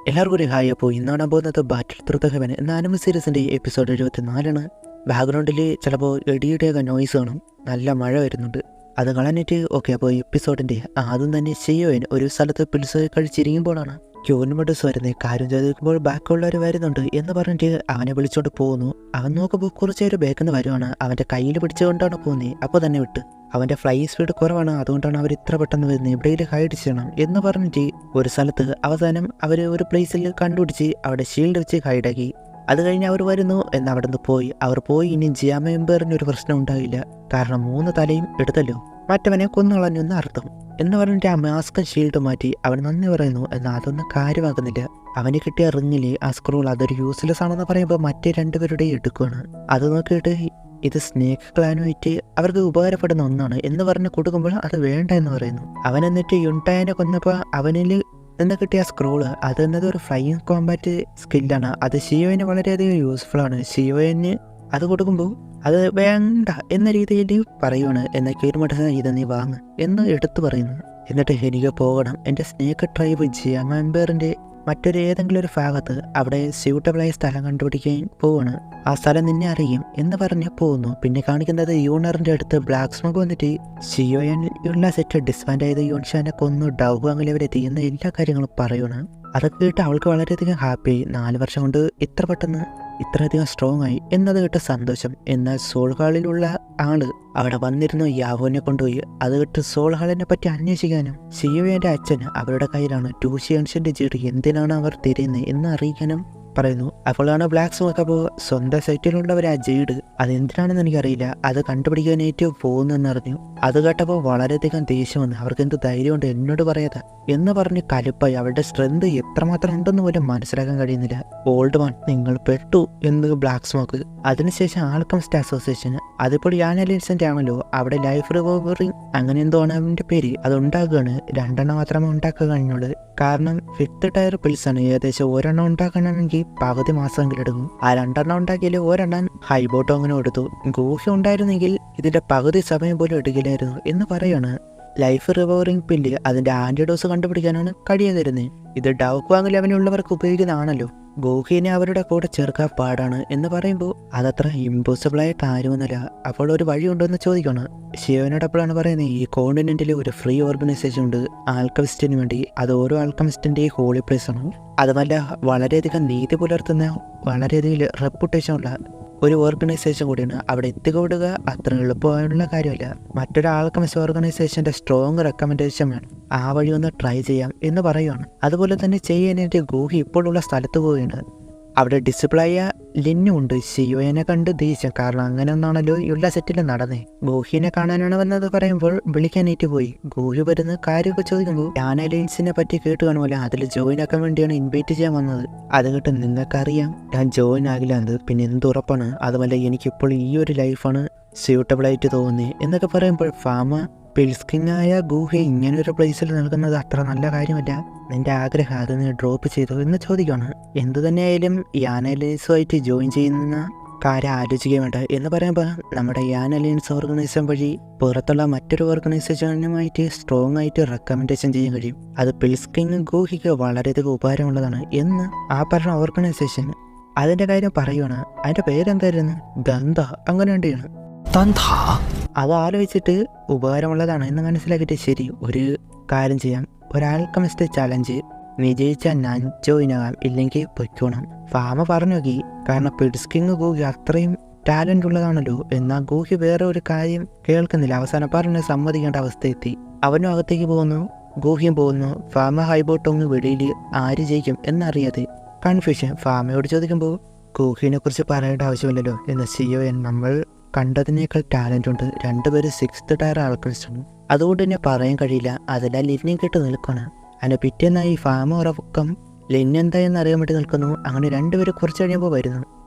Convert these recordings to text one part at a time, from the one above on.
എല്ലാവർക്കും ഒരു ഹായ്. അപ്പോൾ ഇന്നാണ് പോകുന്നത് ബാറ്റിൽ ത്രൂ ദ ഹെവൻ എന്ന ആനിമൽ സീരീസിൻ്റെ എപ്പിസോഡ് 74. ബാക്ക്ഗ്രൗണ്ടിൽ ചിലപ്പോൾ ഇടിയുടെയൊക്കെ നോയ്സ് കാണും. നല്ല മഴ വരുന്നുണ്ട്. അത് കളഞ്ഞിട്ട് ഓക്കെ. അപ്പോൾ എപ്പിസോഡിൻ്റെ ആദ്യം തന്നെ ഷിയോയൻ ഒരു സ്ഥലത്ത് പിൽസ് കഴിച്ചിരിക്കുമ്പോഴാണ് ക്യൂൻമഡസ് വരുന്നത്. കാര്യം ചോദിക്കുമ്പോൾ ബാക്കുള്ളവർ വരുന്നുണ്ട് എന്ന് പറഞ്ഞിട്ട് അവനെ വിളിച്ചുകൊണ്ട് പോകുന്നു. അവൻ നോക്കുമ്പോൾ കുറച്ചേരം ബേക്കെന്ന് വരുവാണ്. അവൻ്റെ കയ്യിൽ പിടിച്ചുകൊണ്ടാണ് പോകുന്നത്. അപ്പോൾ തന്നെ വിട്ട് അവൻ്റെ ഫ്ലൈ സ്പീഡ് കുറവാണ്, അതുകൊണ്ടാണ് അവർ ഇത്ര പെട്ടെന്ന് വരുന്നത്. എവിടെയെങ്കിലും ഹൈഡ് ചെയ്യണം എന്ന് പറഞ്ഞിട്ട് ഒരു സ്ഥലത്ത് അവസാനം അവർ ഒരു പ്ലേസിൽ കണ്ടുപിടിച്ച് അവിടെ ഷീൽഡ് വെച്ച് ഹൈഡാക്കി. അത് കഴിഞ്ഞ് അവർ വരുന്നു എന്ന് അവിടെ നിന്ന് പോയി. അവർ പോയി ഇനി ജിയാമെമ്പറിന് ഒരു പ്രശ്നം ഉണ്ടാവില്ല, കാരണം 3 തലയും എടുത്തല്ലോ. മറ്റവനെ കൊന്നുകളഞ്ഞു എന്ന് അർത്ഥം എന്ന് പറഞ്ഞിട്ട് ആ മാസ്ക് ഷീൽഡ് മാറ്റി അവൻ നന്ദി പറയുന്നു. എന്നാൽ അതൊന്നും കാര്യമാകുന്നില്ല. അവന് കിട്ടിയ റിങ്ങില് ആ സ്ക്രൂൾ അതൊരു യൂസ്ലെസ് ആണെന്ന് പറയുമ്പോൾ മറ്റേ 2 പേരുടെയും എടുക്കുകയാണ്. അത് നോക്കിയിട്ട് ഇത് സ്നേക്ക് ക്ലാനുമായിട്ട് അവർക്ക് ഉപകാരപ്പെടുന്ന ഒന്നാണ് എന്ന് പറഞ്ഞ് കൊടുക്കുമ്പോൾ അത് വേണ്ട എന്ന് പറയുന്നു. അവൻ എന്നിട്ട് യുൺടായനെ കൊന്നപ്പോൾ അവനിൽ നിന്ന് കിട്ടിയ സ്ക്രോള് അത് എന്നത് ഒരു ഫ്ലൈയിങ് കോമ്പാറ്റ് സ്കില്ലാണ്. അത് ഷിയോയിന് വളരെയധികം യൂസ്ഫുൾ ആണ്. ഷിയോയിന് അത് കൊടുക്കുമ്പോൾ അത് വേണ്ട എന്ന രീതിയിൽ പറയുവാണ്. എന്നാൽ കീർമഠ ഇത് നീ വാങ്ങ് എന്ന് എടുത്തു പറയുന്നു. എന്നിട്ട് എനിക്ക് പോകണം, എൻ്റെ സ്നേക്ക് ട്രൈബ് ജിയാമെമ്പറിൻ്റെ മറ്റൊരു ഏതെങ്കിലും ഒരു ഭാഗത്ത് അവിടെ സ്യൂട്ടബിളായ സ്ഥലം കണ്ടുപിടിക്കാൻ പോവാണ്. ആ സ്ഥലം നിന്നെ അറിയും എന്ന് പറഞ്ഞ് പോകുന്നു. പിന്നെ കാണിക്കുന്നത് യൂണറിൻ്റെ അടുത്ത് ബ്ലാക്ക് സ്മോക്ക് വന്നിട്ട് ഷിയോയുള്ള സെറ്റ് ഡിസ്ബാൻഡ് ചെയ്ത് യൂൺഷാനെ കൊന്നു ഡവ് അങ്ങനെ അവരെത്തി എന്ന എല്ലാ കാര്യങ്ങളും പറയുകയാണ്. അതൊക്കെ കേട്ട് അവൾക്ക് വളരെയധികം ഹാപ്പിയായി. 4 വർഷം കൊണ്ട് ഇത്ര പെട്ടെന്ന് ഇത്രയധികം സ്ട്രോങ് ആയി എന്നത് കേട്ട് സന്തോഷം. എന്നാൽ സോൾ ഹാളിലുള്ള ആള് അവിടെ വന്നിരുന്നു യാവോനെ കൊണ്ടുപോയി. അത് കേട്ട് സോൾ ഹാളിനെ പറ്റി അന്വേഷിക്കാനും ഷിയോയുടെ അച്ഛൻ അവരുടെ കയ്യിലാണ് ടൂഷിയൻസിന്റെ ജീഡ് എന്തിനാണ് അവർ തിരിയുന്നത് എന്ന് അറിയിക്കാനും പറയുന്നു. അപ്പോഴാണ് ബ്ലാക്ക് സ്മോക്ക് അപ്പോൾ സ്വന്തം സൈറ്റിലുള്ളവർ ആ ജെയ്ഡ് അതെന്തിനാണെന്ന് എനിക്കറിയില്ല അത് കണ്ടുപിടിക്കാനായിട്ട് പോകുന്നെന്ന് അറിഞ്ഞു. അത് കേട്ടപ്പോൾ വളരെയധികം ദേഷ്യം വന്നു. അവർക്ക് എന്ത് ധൈര്യമുണ്ട് എന്നോട് പറയാതെ എന്ന് പറഞ്ഞ് കലിപ്പായി. അവരുടെ സ്ട്രെങ്ത് എത്രമാത്രം ഉണ്ടെന്ന് പോലും മനസ്സിലാക്കാൻ കഴിയുന്നില്ല. ഓൾഡ് വൺ നിങ്ങൾ പെട്ടു എന്ന് ബ്ലാക്ക് സ്മോക്ക്. അതിനുശേഷം ആൽക്കമിസ്റ്റ് അസോസിയേഷൻ അതിപ്പോൾ യാനലിൻസിന്റെ ആണല്ലോ. അവിടെ ലൈഫ് റിവോവറിങ് അങ്ങനെ എന്തോ ആണ് അവൻ്റെ പേര്. അത് ഉണ്ടാക്കുകയാണ്. 2 മാത്രമേ ഉണ്ടാക്കുക കഴിഞ്ഞുള്ളൂ. കാരണം 5th ടയർ പിൽസാണ്. ഏകദേശം 1 ഉണ്ടാക്കണമെങ്കിൽ പകുതി മാസമെങ്കിലും എടുക്കും. ആ 2 ഉണ്ടാക്കിയാൽ 1 ഹൈബോട്ടോ അങ്ങനെ എടുത്തു. ഗൂഹ്യം ഉണ്ടായിരുന്നെങ്കിൽ ഇതിന്റെ പകുതി സമയം പോലും എടുക്കില്ലായിരുന്നു എന്ന് പറയാണ്. ലൈഫ് റിവോറിംഗ് പില്ല് അതിന്റെ ആന്റിഡോസ് കണ്ടുപിടിക്കാനാണ് കഴിയാതിരുന്നത്. ഇത് ഡൗക്വാങ്ങിൽ അവനുള്ളവർക്ക് ഉപയോഗിക്കുന്നതാണല്ലോ. ഗോഹിനെ അവരുടെ കൂടെ ചേർക്കാൻ പാടാണ് എന്ന് പറയുമ്പോൾ അതത്ര ഇമ്പോസിബിളായ കാര്യമൊന്നുമില്ല. അപ്പോൾ ഒരു വഴിയുണ്ടോയെന്ന് ചോദിക്കണം. ഷിയോനോടപ്പോഴാണ് പറയുന്നത് ഈ കോണ്ടിനെന്റിൽ ഒരു ഫ്രീ ഓർഗനൈസേഷൻ ഉണ്ട് ആൽക്കമിസ്റ്റിന് വേണ്ടി. അത് ഓരോ ആൽക്കമിസ്റ്റിന്റെ ഹോളി പ്ലേസ് ആണ്. അതുമല്ല വളരെയധികം നീതി പുലർത്തുന്ന വളരെയധികം റെപ്യൂട്ടേഷൻ ഉള്ള ഒരു ഓർഗനൈസേഷൻ കൂടിയാണ്. അവിടെ എത്തിക്കൊടുക അത്ര എളുപ്പമായുള്ള കാര്യമല്ല. മറ്റൊരു ആൽക്കമിസ്റ്റ് ഓർഗനൈസേഷന്റെ സ്ട്രോങ് റെക്കമെൻഡേഷൻ വേണം. ആ വഴി ഒന്ന് ട്രൈ ചെയ്യാം എന്ന് പറയുകയാണ്. അതുപോലെ തന്നെ ചെയ്യാനായിട്ട് ഗൂഹി ഇപ്പോഴുള്ള സ്ഥലത്ത് പോവുകയാണ്. അവിടെ ഡിസിപ്ലായ ലിന്നുണ്ട്. ഷിയോയെ കണ്ട് ദേഷ്യം, കാരണം അങ്ങനെ ഒന്നാണല്ലോ ഉള്ള സെറ്റിൽ നടന്നേ. ഗൂഹിനെ കാണാനാണ് വന്നത് പറയുമ്പോൾ വിളിക്കാനായിട്ട് പോയി. ഗൂഹി വരുന്ന കാര്യമൊക്കെ ചോദിക്കുമ്പോൾ യാനലൈൻസിനെ പറ്റി കേട്ട് കാണുമല്ലോ, അതിൽ ജോയിൻ ആക്കാൻ വേണ്ടിയാണ് ഇൻവൈറ്റ് ചെയ്യാൻ വന്നത്. അത് കേട്ട് നിങ്ങൾക്കറിയാം ഞാൻ ജോയിൻ ആകില്ല എന്ന്. പിന്നെ എന്തുറപ്പാണ്? അതുമല്ല എനിക്കിപ്പോൾ ഈ ഒരു ലൈഫാണ് സ്യൂട്ടബിളായിട്ട് തോന്നുന്നത് എന്നൊക്കെ പറയുമ്പോൾ ഫാമ പിൽസ്കിങ്ങായ ഗൂഹെ ഇങ്ങനൊരു പ്ലേസിൽ നിൽക്കുന്നത് അത്ര നല്ല കാര്യമല്ല. നിന്റെ ആഗ്രഹം അത് നീ ഡ്രോപ്പ് ചെയ്തു എന്ന് ചോദിക്കുകയാണ്. എന്തു തന്നെയായാലും യാനലൈൻസുമായിട്ട് ജോയിൻ ചെയ്യുന്ന കാര്യം ആലോചിക്കാൻ വേണ്ട എന്ന് പറയുമ്പോൾ നമ്മുടെ യാനലൈൻസ് ഓർഗനൈസേഷൻ വഴി പുറത്തുള്ള മറ്റൊരു ഓർഗനൈസേഷനുമായിട്ട് സ്ട്രോങ് ആയിട്ട് റെക്കമെൻഡേഷൻ ചെയ്യാൻ കഴിയും. അത് പിൽസ്കിങ് ഗൂഹിക്ക് വളരെയധികം ഉപകാരമുള്ളതാണ് എന്ന് ആ പറഞ്ഞ ഓർഗനൈസേഷൻ അതിൻ്റെ കാര്യം പറയുകയാണ്. അതിൻ്റെ പേരെന്തായിരുന്നു? ഗന്ധ അങ്ങനെ വേണ്ടിയാണ്. അത് ആലോചിച്ചിട്ട് ഉപകാരമുള്ളതാണ് എന്ന് മനസ്സിലാക്കിയിട്ട് ശരി ഒരു കാര്യം ചെയ്യാം, ഒരാൾക്കമിസ്റ്റ് ചലഞ്ച് വിജയിച്ചാൽ ഞാൻ ജോയിൻ ആകാം, ഇല്ലെങ്കിൽ പൊയ്ക്കോണം. ഫാമ പറഞ്ഞു നോക്കി. കാരണം പിൽസ്കിങ് ഗൂഹി അത്രയും ടാലന്റ് ഉള്ളതാണല്ലോ. എന്നാൽ ഗൂഹി വേറെ ഒരു കാര്യം കേൾക്കുന്നില്ല. അവസാനം പറഞ്ഞ് സമ്മതിക്കേണ്ട അവസ്ഥയെത്തി. അവനും അകത്തേക്ക് പോകുന്നു, ഗൂഹിയും പോകുന്നു. ഫാമ ഹൈബോട്ടോങ് വെളിയിൽ ആര് ജയിക്കും എന്നറിയാതെ കൺഫ്യൂഷൻ. ഫാമയോട് ചോദിക്കുമ്പോൾ ഗൂഹിനെ കുറിച്ച് പറയേണ്ട ആവശ്യമില്ലല്ലോ എന്ന് ഷിയോയൻ. നമ്മൾ കണ്ടതിനേക്കാൾ ടാലൻ്റ് ഉണ്ട്. 2 പേര് 6th ടയർ ആൾക്കാരാണ്. അതുകൊണ്ട് തന്നെ പറയാൻ കഴിയില്ല. അതെല്ലാം ലിന്നിയും കേട്ട് നിൽക്കുകയാണ്. അതിൻ്റെ പിറ്റേന്നായി ഫാമ ഉറക്കം ലിന്ന് എന്തായെന്ന് അറിയാൻ വേണ്ടി നിൽക്കുന്നു. അങ്ങനെ 2 പേര് കുറച്ച് കഴിയുമ്പോൾ വരുന്നു.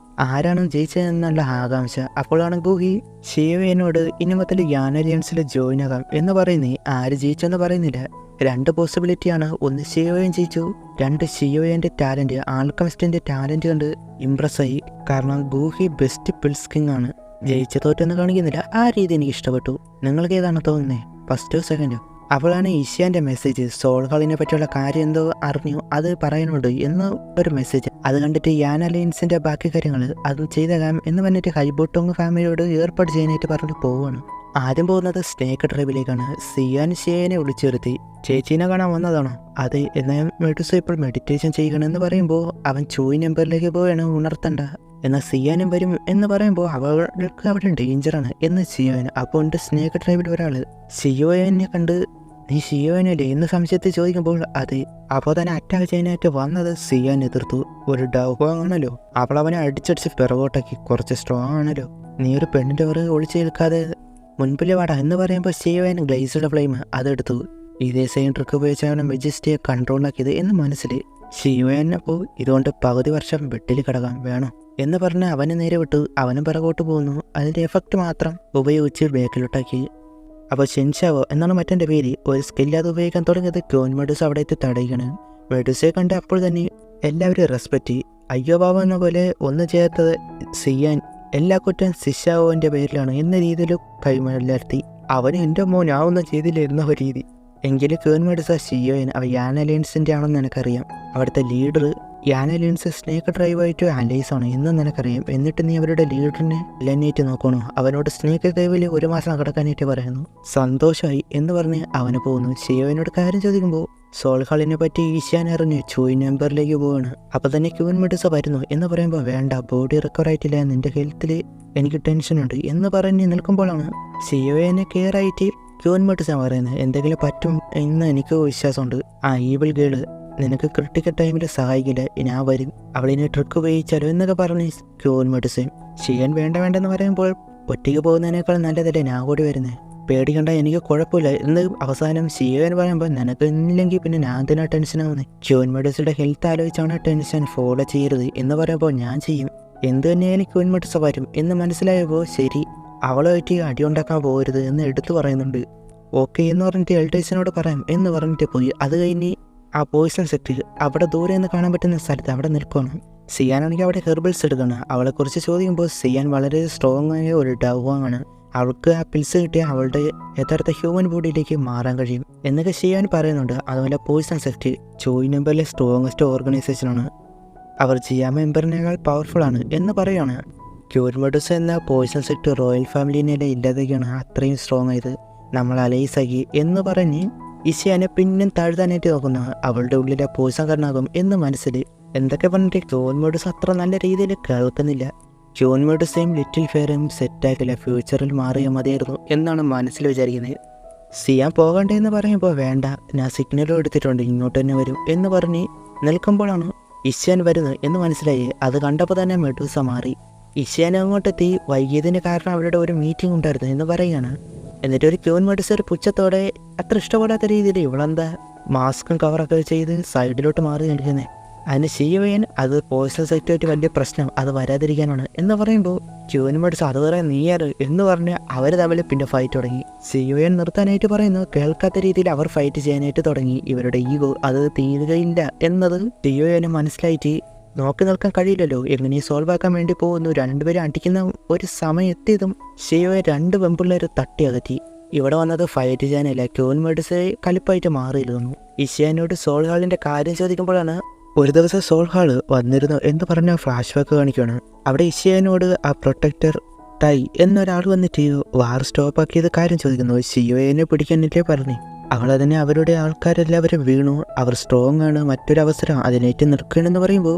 ആരാണ് ജയിച്ചതെന്നുള്ള ആകാംക്ഷ. അപ്പോഴാണ് ഗൂഹി ഷിയോയനോട് ഇനി മുതൽ യാനലിയൻസിൽ ജോയിൻ ആകാം എന്ന് പറയുന്നേ. ആര് ജയിച്ചെന്ന് പറയുന്നില്ല. 2 പോസിബിലിറ്റിയാണ്. ഒന്ന് ഷിയോയൻ ജയിച്ചു, 2 ഷിയോയൻ്റെ ടാലൻറ്റ് ആൽക്കമിസ്റ്റിൻ്റെ ടാലൻറ്റ് കണ്ട് ഇംപ്രസ്സായി. കാരണം ഗൂഹി ബെസ്റ്റ് പിൽസ്കിങ് ആണ്. ജയിച്ച തോറ്റൊന്നും കാണിക്കുന്നില്ല. ആ രീതി എനിക്ക് ഇഷ്ടപ്പെട്ടു. നിങ്ങൾക്ക് ഏതാണ് തോന്നുന്നത്? ഫസ്റ്റോ സെക്കൻഡോ? അപ്പോഴാണ് ഇഷ്യാൻ്റെ മെസ്സേജ് സോൾ ഹാളിനെ പറ്റിയുള്ള കാര്യം എന്തോ അറിഞ്ഞു അത് പറയാനുണ്ട് എന്ന് ഒരു മെസ്സേജ്. അത് കണ്ടിട്ട് യാൻ അലയൻസിൻ്റെ ബാക്കി കാര്യങ്ങൾ അത് ചെയ്തേക്കാം എന്ന് പറഞ്ഞിട്ട് ഹൈബോട്ടോങ് ഫാമിലിയോട് ഏർപ്പാട് ചെയ്യാനായിട്ട് പറഞ്ഞിട്ട് പോവുകയാണ്. ആദ്യം പോകുന്നത് സ്നേക്ക് ട്രൈബിലേക്കാണ്. സിയാൻ ഷിയനെ വിളിച്ചു വരുത്തി ചേച്ചീനെ കാണാൻ വന്നതാണോ? അതെ, എന്നാൽ മെഡുസ ഇപ്പോൾ മെഡിറ്റേഷൻ ചെയ്യണമെന്ന് പറയുമ്പോൾ അവൻ ചോയ് നമ്പറിലേക്ക് പോവുകയാണ് ഉണർത്തണ്ട, എന്നാൽ സിയാനും വരും എന്ന് പറയുമ്പോൾ അവൾക്ക് അവിടെ ഡേഞ്ചറാണ് എന്ന് സിയോൻ. അപ്പോൾ ഉണ്ട് സ്നേക്ക് ട്രൈബിൽ ഒരാൾ സിയോനെ കണ്ട് നീ സിയോനല്ലേ എന്ന് സംശയത്തിൽ ചോദിക്കുമ്പോൾ അതെ. അപ്പോൾ തന്നെ അറ്റാക്ക് ചെയ്യാനായിട്ട് വന്നത് സിയാൻ എതിർത്തു. ഒരു ഡൗവാണല്ലോ, അപ്പോൾ അവനെ അടിച്ചടിച്ച് പിറകോട്ടാക്കി. കുറച്ച് സ്ട്രോങ് ആണല്ലോ, നീ ഒരു പെണ്ണിൻ്റെ പുറകെ ഒളിച്ചു നിൽക്കാതെ മുൻപിൽ വാടാ എന്ന് പറയുമ്പോൾ സിയോൻ ഗ്ലേസ്ഡ് ഫ്ലെയിം അതെടുത്തു. ഇതേ സെയിം ട്രിക്ക് ഉപയോഗിച്ചാണ് മെജസ്റ്റിയെ കൺട്രോളാക്കിയത് എന്ന് മനസ്സിൽ. സിയോനപ്പോൾ ഇതുകൊണ്ട് പകുതി വർഷം വെട്ടിൽ കിടക്കാം വേണോ എന്ന് പറഞ്ഞ് അവനെ നേരെ വിട്ടു. അവനും പിറകോട്ട് പോകുന്നു. അതിൻ്റെ എഫക്റ്റ് മാത്രം ഉപയോഗിച്ച് ബേക്കിലോട്ടാക്കി. അപ്പോൾ ഷെൻഷാവോ എന്നാണ് മറ്റൻ്റെ പേര് ഒരു സ്കില്ലാതെ ഉപയോഗിക്കാൻ തുടങ്ങിയത്. ക്യോൻ മെഡുസ അവിടെ എത്തി തടയുകയാണ്. മെഡുസയെ കണ്ട് അപ്പോൾ തന്നെ എല്ലാവരും റെസ്പെക്റ്റ്. അയ്യോ ബാബ എന്ന പോലെ ഒന്നും ചെയ്യാത്തത് സിയാൻ, എല്ലാ കുറ്റം സിഷാവോൻ്റെ പേരിലാണ് എന്ന രീതിയിൽ കൈമലർത്തി. അവന് എൻ്റെ മോൻ ആ ഒന്നും ചെയ്തില്ല എന്ന ഒരു രീതി. എങ്കിലും ക്യോൻ മെഡുസ ഷിയോൻ അവ യാൻ അലയൻസിൻ്റെ ആണെന്ന് എനിക്കറിയാം. അവിടുത്തെ ലീഡർ യാൻ അലയൻസ് സ്നേക്ക് ഡ്രൈവായിട്ട് അലൈസാണ് എന്ന് നിനക്കറിയാം. എന്നിട്ട് നീ അവരുടെ ലീഡറിനെ ലെന്നേറ്റ് നോക്കണോ? അവനോട് സ്നേക്ക് ഡ്രൈവിൽ 1 മാസം കിടക്കാനായിട്ട് പറയുന്നു. സന്തോഷമായി എന്ന് പറഞ്ഞ് അവന് പോകുന്നു. ഷിയോനോട് കാര്യം ചോദിക്കുമ്പോൾ സോൾ ഹാളിനെ പറ്റി ഈശാൻ അറിഞ്ഞ് ചോയ് നമ്പറിലേക്ക് പോവാണ്. അപ്പോൾ തന്നെ ക്യൂൻ മെഡുസ വരുന്നു എന്ന് പറയുമ്പോൾ വേണ്ട, ബോഡി റിക്കവർ ആയിട്ടില്ല, നിന്റെ ഹെൽത്തിൽ എനിക്ക് ടെൻഷനുണ്ട് എന്ന് പറഞ്ഞ് നിൽക്കുമ്പോഴാണ് ഷിയോനെ കെയർ ആയിട്ട് ക്യൂൻ മെഡുസ പറയുന്നത് എന്തെങ്കിലും പറ്റും എന്ന് എനിക്ക് വിശ്വാസമുണ്ട്. ആ ഈവിൾ ഗേള് നിനക്ക് ക്രിട്ടിക്കൽ ടൈമിൽ സഹായിക്കില്ല, ഞാൻ വരും, അവളിനെ ട്രിക്ക് ഉപയോഗിച്ചാലോ എന്നൊക്കെ പറഞ്ഞ് ക്യൂൻ മെഡുസയും. ഷിയാൻ വേണ്ടെന്ന് പറയുമ്പോൾ ഒറ്റയ്ക്ക് പോകുന്നതിനേക്കാൾ നല്ലതല്ലേ ഞാൻ കൂടി വരുന്നത്, പേടിക്കണ്ട എനിക്ക് കുഴപ്പമില്ല എന്ന് അവസാനം ഷിയാൻ പറയുമ്പോൾ നിനക്ക് ഇല്ലെങ്കിൽ പിന്നെ ഞാൻ തന്നെ ടെൻഷനാവുന്നത്. ക്യൂൻ മെഡുസയുടെ ഹെൽത്ത് ആലോചിച്ചാണ് ടെൻഷൻ, ഫോളോ ചെയ്യരുത് എന്ന് പറയുമ്പോൾ ഞാൻ ചെയ്യും, എന്ത് തന്നെയായാലും ക്യൂൻ മെഡുസ വരും എന്ന് മനസ്സിലായപ്പോൾ ശരി അവളുമായിട്ട് അടിയുണ്ടാക്കാൻ പോകരുത് എന്ന് എടുത്തു പറയുന്നുണ്ട്. ഓക്കെ എന്ന് പറഞ്ഞിട്ട് എൽഡേഴ്സിനോട് പറയാം എന്ന് പറഞ്ഞിട്ട് പോയി. അത് കഴിഞ്ഞ് ആ പോയിസൺ സെറ്റ് അവിടെ ദൂരെ നിന്ന് കാണാൻ പറ്റുന്ന സ്ഥലത്ത് അവിടെ നിൽക്കണം. സിയാനാണെങ്കിൽ അവിടെ ഹെർബൽസ് എടുക്കണം. അവളെക്കുറിച്ച് ചോദിക്കുമ്പോൾ സിയാൻ വളരെ സ്ട്രോങ് ആയ ഒരു ഡവാണ്. അവൾക്ക് ആ പിൽസ് കിട്ടിയ അവളുടെ യഥാർത്ഥ ഹ്യൂമൻ ബോഡിയിലേക്ക് മാറാൻ കഴിയും എന്നൊക്കെ സിയാൻ പറയുന്നുണ്ട്. അതുപോലെ പോയിസൺ സെറ്റ് ചോയ് നമ്പറിലെ സ്ട്രോങ്ങസ്റ്റ് ഓർഗനൈസേഷനാണ്, അവർ ജിയാ മെമ്പറിനേക്കാൾ പവർഫുൾ ആണ് എന്ന് പറയുകയാണ്. ക്യൂൻ മെഡുസ എന്ന പോയിസൺ സെറ്റ് റോയൽ ഫാമിലിനെ ഇല്ലാതെയൊക്കെയാണ് അത്രയും സ്ട്രോങ് ആയത്, നമ്മൾ അലൈസാക്കി എന്ന് പറഞ്ഞ് ഇഷയാനെ പിന്നെ താഴ്ത്താനായിട്ട് നോക്കുന്നു. അവളുടെ ഉള്ളിലെ പോയിസൺ കാരണമാകും എന്ന് മനസ്സിൽ. എന്തൊക്കെ പറഞ്ഞിട്ട് ക്യൂൻ മെഡുസ അത്ര നല്ല രീതിയിൽ കേൾക്കുന്നില്ല. ക്യൂൻ മെഡുസയും ലിറ്റിൽ ഫെയറും സെറ്റാക്കില്ല, ഫ്യൂച്ചറിൽ മാറിയാൽ മതിയായിരുന്നു എന്നാണ് മനസ്സിൽ വിചാരിക്കുന്നത്. സിയാൻ പോകണ്ടേന്ന് പറയുമ്പോൾ വേണ്ട, ഞാൻ സിഗ്നലും എടുത്തിട്ടുണ്ട്, ഇങ്ങോട്ട് തന്നെ വരും എന്ന് പറഞ്ഞ് നിൽക്കുമ്പോഴാണ് ഇഷയാൻ വരുന്നത് എന്ന് മനസ്സിലായി. അത് കണ്ടപ്പോൾ തന്നെ മെഡുസ മാറി. ഇഷയാൻ അങ്ങോട്ടെത്തി. വൈകിയതിന് കാരണം അവരുടെ ഒരു മീറ്റിംഗ് ഉണ്ടായിരുന്നു എന്ന് പറയുകയാണ്. എന്നിട്ട് ഒരു ക്യൂൻ മെഡുസ ഒരു പുച്ഛത്തോടെ അത്ര ഇഷ്ടപ്പെടാത്ത രീതിയിൽ ഇവളെന്താ മാസ്കും കവറൊക്കെ ചെയ്ത് സൈഡിലോട്ട് മാറി നിൽക്കുന്നത്. അതിന് ഷിയോയൻ അത് പോയിസൺ സെറ്റായിട്ട് വലിയ പ്രശ്നം, അത് വരാതിരിക്കാനാണ് എന്ന് പറയുമ്പോൾ ക്യൂൻ മെഡുസ അത് പറയാൻ നീയാറ് എന്ന് പറഞ്ഞ് അവർ തമ്മിൽ പിന്നെ ഫൈറ്റ് തുടങ്ങി. ഷിയോയൻ നിർത്താനായിട്ട് പറയുന്നു. കേൾക്കാത്ത രീതിയിൽ അവർ ഫൈറ്റ് ചെയ്യാനായിട്ട് തുടങ്ങി. ഇവരുടെ ഈഗോ അത് തീരുകയില്ല എന്നത് ഷിയോയന് മനസ്സിലായിട്ട് നോക്കി നിൽക്കാൻ കഴിയില്ലല്ലോ, എങ്ങനെ സോൾവ് ആക്കാൻ വേണ്ടി പോകുന്നു. രണ്ടുപേരും അടിക്കുന്ന ഒരു സമയത്തേതും ഷിയോയെ 2 പെൺപിള്ളേർ തട്ടി അകറ്റി. ഇവിടെ വന്നത് ഫൈറ്റ് ചെയ്യാനല്ല, ക്യൂൻ മെഡുസയെ കലിപ്പായിട്ട് മാറിയിരുന്നു. ഇഷയാനോട് സോൾ ഹാളിൻ്റെ കാര്യം ചോദിക്കുമ്പോഴാണ് ഒരു ദിവസം സോൾ ഹാള് വന്നിരുന്നു എന്ന് പറഞ്ഞ ഫ്ലാഷ് ബാക്ക് കാണിക്കുകയാണ്. അവിടെ ഇഷയാനോട് ആ പ്രൊട്ടക്ടർ ടൈ എന്നൊരാൾ വന്നിട്ട് വാർ സ്റ്റോപ്പാക്കിയത് കാര്യം ചോദിക്കുന്നു. ഷിയോയെ പിടിക്കാനിട്ടേ പറഞ്ഞു. അവളതിനെ അവരുടെ ആൾക്കാരെല്ലാവരും വീണു, അവർ സ്ട്രോങ് ആണ്, മറ്റൊരവസരം അതിനേറ്റ് നിൽക്കണമെന്ന് പറയുമ്പോൾ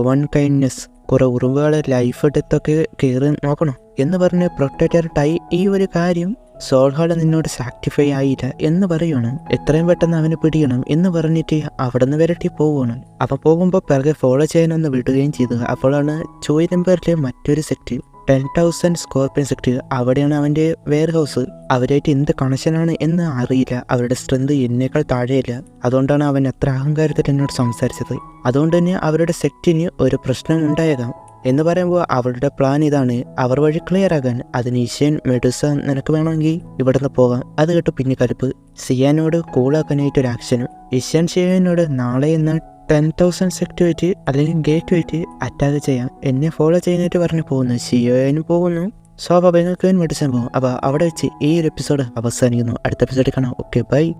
വൺ കൈൻഡ്നെസ്, കുറെ ഉറുമ്പുകളെ ലൈഫ് ഡെത്തൊക്കെ കയറി നോക്കണം എന്ന് പറഞ്ഞ് പ്രൊട്ടക്ടർ ടൈ ഈ ഒരു കാര്യം സോൾ ഹാൾ നിന്നോട് സാക്ടിഫൈ ആയില്ല എന്ന് പറയുകയാണ്. എത്രയും പെട്ടെന്ന് അവനെ പിടിക്കണം എന്ന് പറഞ്ഞിട്ട് അവിടെ നിന്ന് വരട്ടി പോവുകയാണ്. അപ്പം പോകുമ്പോൾ പിറകെ ഫോളോ ചെയ്യാനൊന്ന് വിടുകയും ചെയ്തു. അപ്പോഴാണ് ചോയ് നമ്പറിലെ മറ്റൊരു സെക്ട് 10,000 സ്കോർപ്പിയൻ സെക്ട്, അവിടെയാണ് അവൻ്റെ വെയർ ഹൗസ്. അവരായിട്ട് എന്ത് കണക്ഷനാണ് എന്ന് അറിയില്ല, അവരുടെ സ്ട്രെങ്ത് എന്നേക്കാൾ താഴെയില്ല. അതുകൊണ്ടാണ് അവൻ അത്ര അഹങ്കാരത്തിൽ എന്നോട് സംസാരിച്ചത്. അതുകൊണ്ട് തന്നെ അവരുടെ സെക്റ്റിന് ഒരു പ്രശ്നം ഉണ്ടായേക്കാം എന്ന് പറയുമ്പോൾ അവളുടെ പ്ലാൻ ഇതാണ്, അവർ വഴി ക്ലിയർ ആകാൻ. അതിന് ഇഷയാൻ മെഡുസ നിനക്ക് വേണമെങ്കിൽ ഇവിടെ നിന്ന് പോകാം. അത് കേട്ട് പിന്നെ കലിപ്പ്. സിയാനോട് കൂളാക്കാനായിട്ട് ഒരു ആക്ഷനും. ഇഷയാൻ ഷിയാനോട് നാളെ എന്ന 10,000 സെക്ട് വെച്ച് അല്ലെങ്കിൽ ഗേറ്റ് വെച്ച് അറ്റാക്ക് ചെയ്യാം, എന്നെ ഫോളോ ചെയ്യാനായിട്ട് പറഞ്ഞ് പോകുന്നു. ഷിയോയനും പോകുന്നു. സ്വാഭാവികമായിട്ടും മേടിച്ചാൽ പോകും. അപ്പോൾ അവിടെ വെച്ച് ഈ ഒരു എപ്പിസോഡ് അവസാനിക്കുന്നു. അടുത്ത എപ്പിസോഡിൽ കാണാം. Okay, by.